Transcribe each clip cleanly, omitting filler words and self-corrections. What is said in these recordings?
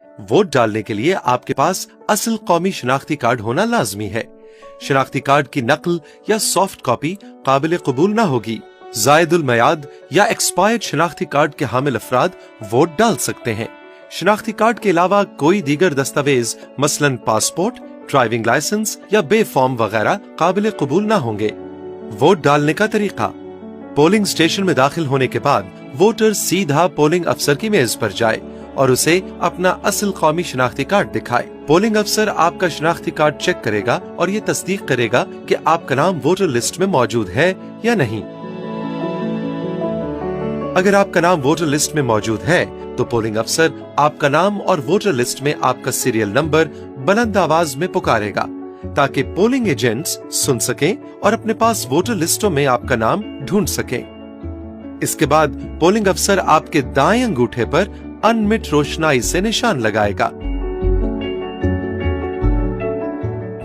Vote डालने के लिए आपके पास असल कौमी शनाख्ती कार्ड होना लाजमी है। शनाख्ती कार्ड की नकल या सॉफ्ट कॉपी काबिल कबूल ना होगी। जायदुल मयाद या एक्सपायर्ड शनाख्ती कार्ड के हामिल अफराद वोट डाल सकते हैं। शनाख्ती कार्ड के अलावा कोई दीगर दस्तावेज मसलन पासपोर्ट, ड्राइविंग लाइसेंस या बे फॉर्म वगैरह काबिल कबूल ना होंगे। वोट डालने का तरीका। पोलिंग स्टेशन में दाखिल होने के बाद वोटर सीधा पोलिंग अफसर की मेज पर जाए और उसे अपना असल कौमी शनाख्ती कार्ड दिखाए। पोलिंग अफसर आपका शनाख्ती कार्ड चेक करेगा और ये तस्दीक करेगा कि आपका नाम वोटर लिस्ट में मौजूद है या नहीं। अगर आपका नाम वोटर लिस्ट में मौजूद है तो पोलिंग अफसर आपका नाम और वोटर लिस्ट में आपका सीरियल नंबर बुलंद आवाज में पुकारेगा ताकि पोलिंग एजेंट्स सुन सकें और अपने पास वोटर लिस्टों में आपका नाम ढूंढ सकें। इसके बाद पोलिंग अफसर आपके दाएं अंगूठे पर अनमिट रोशनाई से निशान लगाएगा।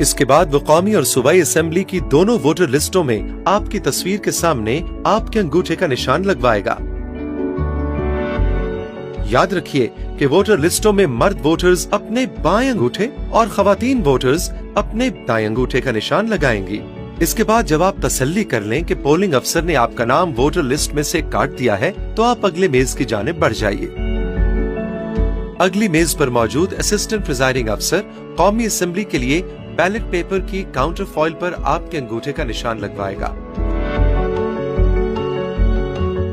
इसके बाद वो कौमी और सूबाई असेंबली की दोनों वोटर लिस्टों में आपकी तस्वीर के सामने आपके अंगूठे का निशान लगवाएगा। याद रखिए कि वोटर लिस्टों में मर्द वोटर्स अपने बाएं अंगूठे और खवातीन वोटर्स अपने दाएं अंगूठे का निशान लगाएंगी। इसके बाद जब आप तसल्ली कर लें कि पोलिंग अफसर ने आपका नाम वोटर लिस्ट में से काट दिया है तो आप अगले मेज की जानिब बढ़ जाइए। अगली मेज पर मौजूद असिस्टेंट प्रिजाइडिंग अफसर कौमी असेंबली के लिए बैलेट पेपर की काउंटर फॉइल पर आपके अंगूठे का निशान लगवाएगा।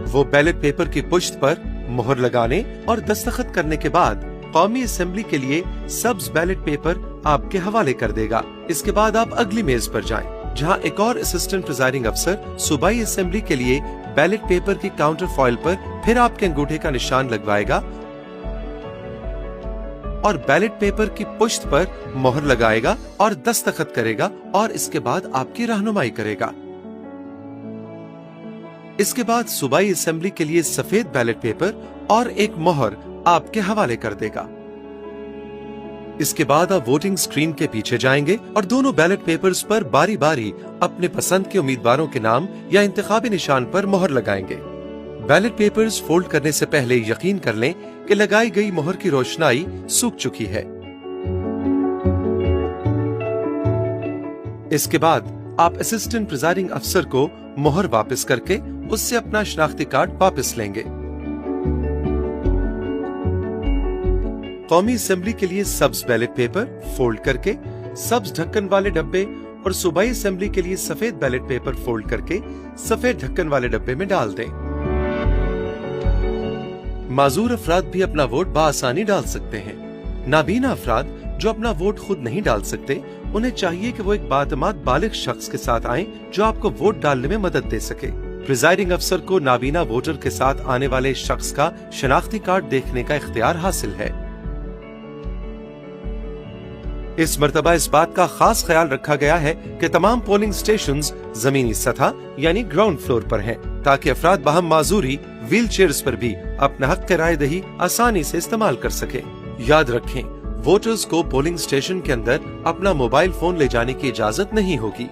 वो बैलेट पेपर की पुश्त पर मोहर लगाने और दस्तखत करने के बाद कौमी असेंबली के लिए सब्ज बैलेट पेपर आपके हवाले कर देगा। इसके बाद आप अगली मेज पर जाएं, जहां एक और असिस्टेंट प्रिजाइडिंग अफसर सूबाई असेंबली के लिए बैलेट पेपर की काउंटर फॉइल पर फिर आपके अंगूठे का निशान लगवाएगा और बैलेट पेपर की पुश्त पर मोहर लगाएगा और दस्तखत करेगा और इसके बाद आपकी रहनुमाई करेगा। इसके बाद सूबाई असेंबली के लिए सफेद बैलेट पेपर और एक मोहर आपके हवाले कर देगा। इसके बाद आप वोटिंग स्क्रीन के पीछे जाएंगे और दोनों बैलेट पेपर्स पर बारी बारी अपने पसंद के उम्मीदवारों के नाम या इंतखाबी निशान पर मोहर लगाएंगे। बैलेट पेपर्स फोल्ड करने से पहले यकीन कर लें कि लगाई गई मोहर की रोशनाई सूख चुकी है। इसके बाद आप असिस्टेंट प्रिजाइडिंग अफसर को मोहर वापस करके उससे अपना शनाख्ती कार्ड वापस लेंगे। कौमी असेंबली के लिए सब्ज बैलेट पेपर फोल्ड करके सब्ज ढक्कन वाले डब्बे और सूबाई असेंबली के लिए सफेद बैलेट पेपर फोल्ड करके सफेद ढक्कन वाले डब्बे में डाल दें। माजूर अफराद भी अपना वोट बआसानी डाल सकते हैं। नाबीना अफराद जो अपना वोट खुद नहीं डाल सकते, उन्हें चाहिए कि वो एक बातमाद बालिग शख्स के साथ आएं जो आपको वोट डालने में मदद दे सके। प्रिजाइडिंग अफसर को नाबीना वोटर के साथ आने वाले शख्स का शनाख्ती कार्ड देखने का इख्तियार हासिल है। इस मर्तबा इस बात का खास ख्याल रखा गया है कि तमाम पोलिंग स्टेशंस जमीनी सतह यानी ग्राउंड फ्लोर पर हैं, ताकि अफराद बाहम माजूरी व्हील चेयर्स पर भी अपना हक की राय दही आसानी से इस्तेमाल कर सके। याद रखें, वोटर्स को पोलिंग स्टेशन के अंदर अपना मोबाइल फोन ले जाने की इजाजत नहीं होगी।